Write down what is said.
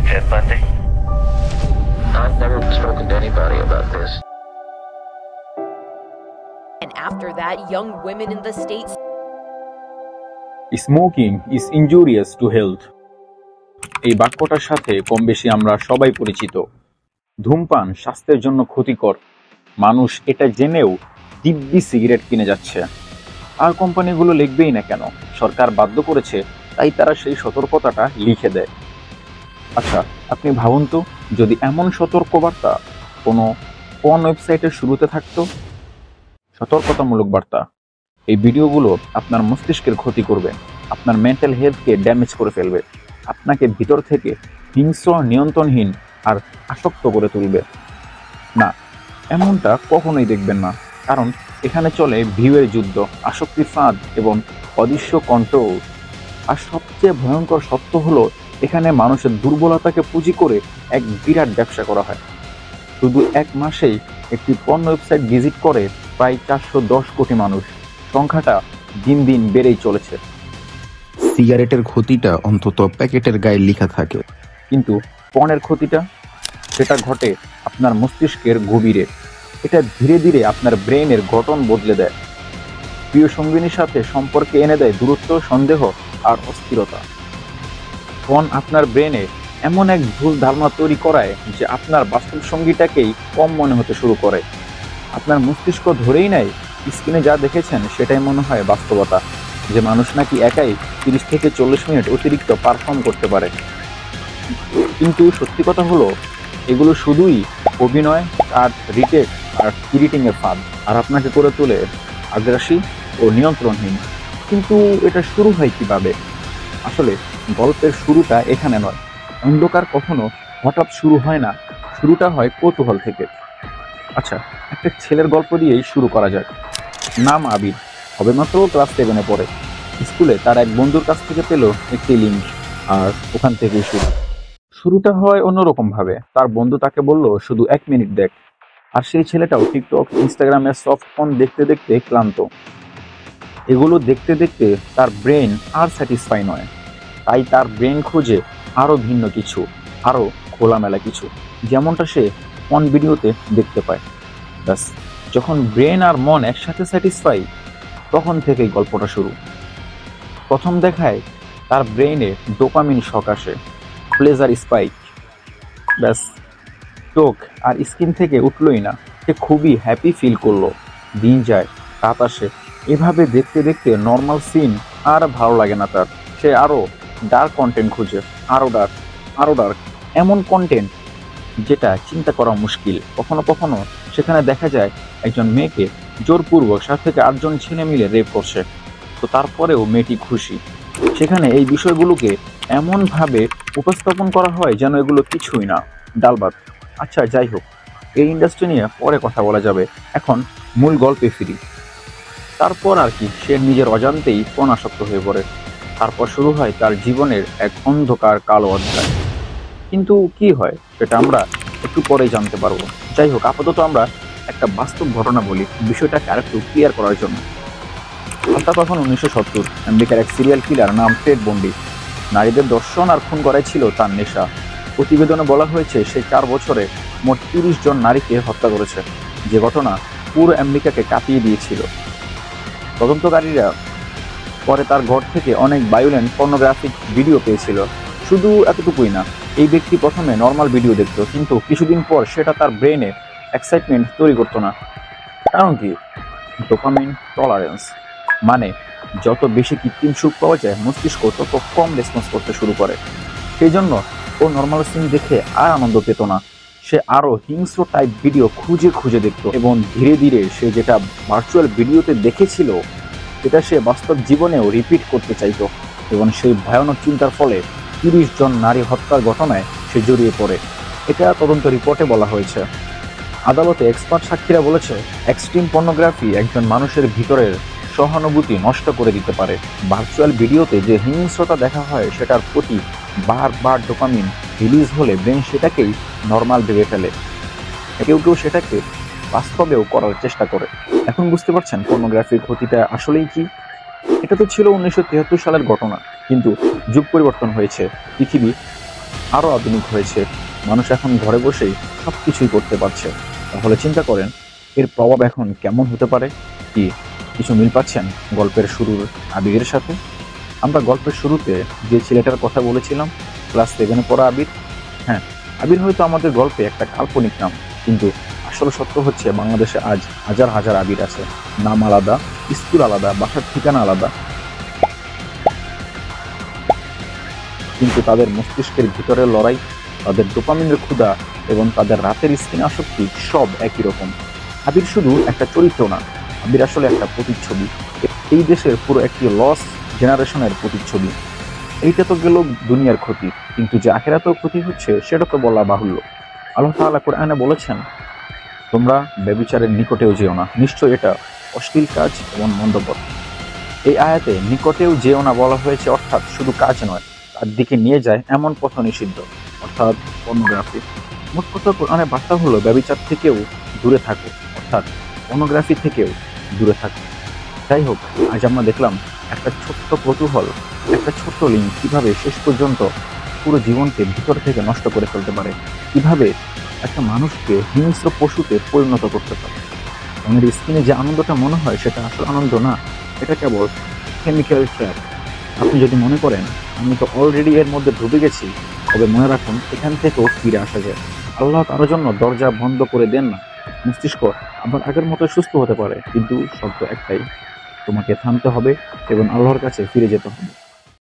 Ted Bundy? I've never spoken to anybody about this. And after that, young women in the States. Smoking is injurious to health. এই বাক্যটার সাথে কম বেশি আমরা সবাই পরিচিত। ধূমপান স্বাস্থ্যের জন্য ক্ষতিকর। মানুষ এটা জেনেও দিব্যি সিগারেট কিনে যাচ্ছে। আর কোম্পানিগুলো লিখবেই না কেন, সরকার বাধ্য করেছে, তাই তারা সেই সতর্কতাটা লিখে দেয়। আচ্ছা, আপনি ভাবুন তো, যদি এমন সতর্কবার্তা কোনো ওয়েবসাইটের শুরুতে থাকতো। সতর্কতামূলক বার্তা, এই ভিডিওগুলো আপনার মস্তিষ্কের ক্ষতি করবে, আপনার মেন্টাল হেলথকে ড্যামেজ করে ফেলবে, আপনাকে ভিতর থেকে হিংস্র, নিয়ন্ত্রণহীন আর আসক্ত করে তুলবে। না, এমনটা কখনোই দেখবেন না, কারণ এখানে চলে ভিউয়ের যুদ্ধ, আসক্তির ফাঁদ এবং অদৃশ্য কন্ট্রোল। আর সবচেয়ে ভয়ঙ্কর সত্য হলো, এখানে মানুষের দুর্বলতাকে পুঁজি করে এক বিরাট ব্যবসা করা হয়। শুধু এক মাসেই একটি পর্ন ওয়েবসাইট ভিজিট করে প্রায় 410 কোটি মানুষ। সংখ্যাটা দিন দিন বেড়েই চলেছে। সিগারেটের ক্ষতিটা অন্তত প্যাকেটের গায়ে লেখা থাকে, কিন্তু পর্নের ক্ষতিটা, সেটা ঘটে আপনার মস্তিষ্কের গভীরে। এটা ধীরে ধীরে আপনার ব্রেনের গঠন বদলে দেয়, প্রিয় সঙ্গিনীর সাথে সম্পর্কে এনে দেয় দূরত্ব, সন্দেহ আর অস্থিরতা। পর্ন আপনার ব্রেনে এমন এক ভুল ধারণা তৈরি করায় যে আপনার বাস্তব সঙ্গীটাকেই কম মনে হতে শুরু করে। আপনার মস্তিষ্ক ধরেই নেয় স্ক্রিনে যা দেখেছেন সেটাই মনে হয় বাস্তবতা, যে মানুষ নাকি একাই 30 থেকে 40 মিনিট অতিরিক্ত পারফর্ম করতে পারে। কিন্তু সত্যি কথা হলো, এগুলো শুধুই অভিনয় আর রিটেক আর এডিটিং এর ফাঁদ, আর আপনাকে করে তোলে আগ্রাসী ও নিয়ন্ত্রণহীন। কিন্তু এটা শুরু হয় কিভাবে? আসলে গল্পের শুরুটা এখানে নয়। অন্ধকার কখনো হঠাৎ শুরু হয় না, শুরুটা হয় কৌতূহল থেকে। আচ্ছা, একটা ছেলের গল্প দিয়েই শুরু করা যাক। নাম আবির, সবেমাত্র ক্লাস 7-এ পড়ে। স্কুলে তার এক বন্ধুর কাছ থেকে পেল একটি লিঙ্ক, আর ওখান থেকেই শুরুটা হয় অন্যরকম ভাবে। তার বন্ধু তাকে বলল, শুধু 1 মিনিট দেখ। আর সেই ছেলেটাও টিকটক, ইনস্টাগ্রামের সফট ফর্ম দেখতে দেখতে ক্লান্ত। এগুলো দেখতে দেখতে তার ব্রেন আর স্যাটিসফাই নয়, তাই তার ব্রেন খোঁজে আরো ভিন্ন কিছু, আরো খোলামেলা কিছু, যেমনটা সে অন ভিডিওতে দেখতে পায়। ব্যাস, যখন ব্রেন আর মন একসাথে স্যাটিসফাই, তখন থেকেই গল্পটা শুরু। প্রথম দেখায় তার ব্রেইনে ডোপামিন শক আসে, প্লেজার স্পাইক। ব্যাস, চোখ আর স্কিন থেকে উঠলই না, সে খুবই হ্যাপি ফিল করলো। দিন যায়, রাত আসে, এভাবে দেখতে দেখতে নর্মাল সিন আর ভালো লাগে না তার। সে আরো ডার্ক কন্টেন্ট খুঁজে, আরো ডার্ক, আরো ডার্ক, এমন কন্টেন্ট যেটা চিন্তা করা মুশকিল। কখনো কখনো সেখানে দেখা যায় একজন মেয়েকে জোরপূর্বক 7 থেকে 8 জন ছেলে মিলে রেপ করছে, তো তারপরেও মেয়েটি খুশি। সেখানে এই বিষয়গুলোকে এমনভাবে উপস্থাপন করা হয় যেন এগুলো কিছুই না, ডালভাত। আচ্ছা, যাই হোক, এই ইন্ডাস্ট্রি নিয়ে পরে কথা বলা যাবে, এখন মূল গল্পে ফিরি। তারপর আর কি, সে নিজের অজান্তেই আসক্ত হয়ে পড়ে। তারপর শুরু হয় তার জীবনের এক অন্ধকার কালো অধ্যায়। কিন্তু কি হয় সেটা আমরা একটু পরেই জানতে পারবো। যাই হোক, আপাতত আমরা একটা বাস্তব ঘটনা বলি, বিষয়টাকে আরেকটু ক্লিয়ার করার জন্য। সালটা তখন 1970। আমেরিকার এক সিরিয়াল কিলার নাম টেড বন্ডি। নারীদের দর্শন আর খুন করাই ছিল তার নেশা। প্রতিবেদনে বলা হয়েছে সে 4 বছরে মোট 30 জন নারীকে হত্যা করেছে, যে ঘটনা পুরো আমেরিকাকে কাঁপিয়ে দিয়েছিল। তদন্তকারীরা পরে তার ঘর থেকে অনেক ভায়োলেন্ট পর্নোগ্রাফিক ভিডিও পেয়েছিল। শুধু এতটুকুই না, এই ব্যক্তি প্রথমে নর্মাল ভিডিও দেখত, কিন্তু কিছুদিন পর সেটা তার ব্রেনে এক্সাইটমেন্ট তৈরি করতো না। কারণ কি? Dopamine tolerance. মানে যত বেশি কৃত্রিম সুখ পাওয়া যায়, মস্তিষ্ক তত কম রেসপন্স করতে শুরু করে। সেই জন্য ও নর্মাল সিন দেখে আর আনন্দ পেত না, সে আরো হিংস্র টাইপ ভিডিও খুঁজে খুঁজে দেখত। এবং ধীরে ধীরে সে যেটা ভার্চুয়াল ভিডিওতে দেখেছিল সেটা সে বাস্তব জীবনেও রিপিট করতে চাইতো। এবং সেই ভয়ানক চিন্তার ফলে 30 জন নারী হত্যার ঘটনায় সে জড়িয়ে পড়ে। এটা তদন্ত রিপোর্টে বলা হয়েছে। আদালতে এক্সপার্ট সাক্ষীরা বলেছে, এক্সট্রিম পর্নোগ্রাফি একজন মানুষের ভিতরের সহানুভূতি নষ্ট করে দিতে পারে। ভার্চুয়াল ভিডিওতে যে হিংস্রতা দেখা হয় সেটার প্রতি বারবার ডোপামিন রিলিজ হলে ব্রেন সেটাকেই নর্মাল ভেবে ফেলে। কেউ কেউ সেটাকে বাস্তবেও করার চেষ্টা করে। এখন বুঝতে পারছেন পর্নোগ্রাফির ক্ষতিটা আসলেই কি? এটা তো ছিল 1973 সালের ঘটনা, কিন্তু যুগ পরিবর্তন হয়েছে, পৃথিবী আরো আধুনিক হয়েছে, মানুষ এখন ঘরে বসেই সবকিছুই করতে পারছে। তাহলে চিন্তা করেন এর প্রভাব এখন কেমন হতে পারে। কি কিছু মিল পাচ্ছেন গল্পের শুরুর আবিরের সাথে? আমরা গল্পের শুরুতে যে ছেলেটার কথা বলেছিলাম, ক্লাস 7-এ পড়া আবির। হ্যাঁ, আবির হয়তো আমাদের গল্পে একটা কাল্পনিক নাম, কিন্তু আসল সত্য হচ্ছে বাংলাদেশে আজ হাজার হাজার আবির আছে। নাম আলাদা, স্কুল আলাদা, বাসার ঠিকানা আলাদা, কিন্তু তাদের মস্তিষ্কের ভিতরের লড়াই, তাদের ডোপামিনের ক্ষুধা এবং তাদের রাতের স্ক্রিন আসক্তি সব একই রকম। আবির শুধু একটা চরিত্র না, আবির আসলে একটা প্রতিচ্ছবি, এই দেশের পুরো একটি লস জেনারেশনের প্রতিচ্ছবি। এইটা তো গেল দুনিয়ার ক্ষতি, কিন্তু যে আখিরাতেও ক্ষতি হচ্ছে সেটা তো বলা বাহুল্য। আল্লাহ তাআলা কোরআনে বলেছেন, তোমরা ব্যভিচারের নিকটেও যেও না, নিশ্চয় এটা অশ্লীল কাজ এবং মন্দ পথ। এই আয়াতে নিকটেও যেও না বলা হয়েছে, অর্থাৎ শুধু কাজ নয়, তার দিকে নিয়ে যায় এমন পথ নিষিদ্ধ, অর্থাৎ পর্নোগ্রাফি। মোট কথা কোরআনের বার্তা হলো ব্যভিচার থেকেও দূরে থাকো, অর্থাৎ পর্নোগ্রাফি থেকেও দূরে থাকো। যাই হোক, আজ আমরা দেখলাম একটা ছোট্ট কৌতূহল, একটা ছোট্ট লিঙ্ক কিভাবে শেষ পর্যন্ত পুরো জীবনকে ভিতর থেকে নষ্ট করে ফেলতে পারে, কিভাবে একটা মানুষকে হিংস্র পশুতে পরিণত করতে পারে। মনের স্কিনে যে আনন্দটা মনে হয় সেটা আসলে আনন্দ না, এটা কেবল কেমিক্যাল ট্র্যাপ। আপনি যদি মনে করেন আমি তো অলরেডি এর মধ্যে ডুবে গেছি, তবে মনে রাখুন এখান থেকেও ফিরে আসা যায়। আল্লাহ কারোর জন্য দরজা বন্ধ করে দেন না। মস্তিষ্ক আবার আগের মতো সুস্থ হতে পারে, কিন্তু শর্ত একটাই, তোমাকে থামতে হবে এবং আল্লাহর কাছে ফিরে যেতে হবে।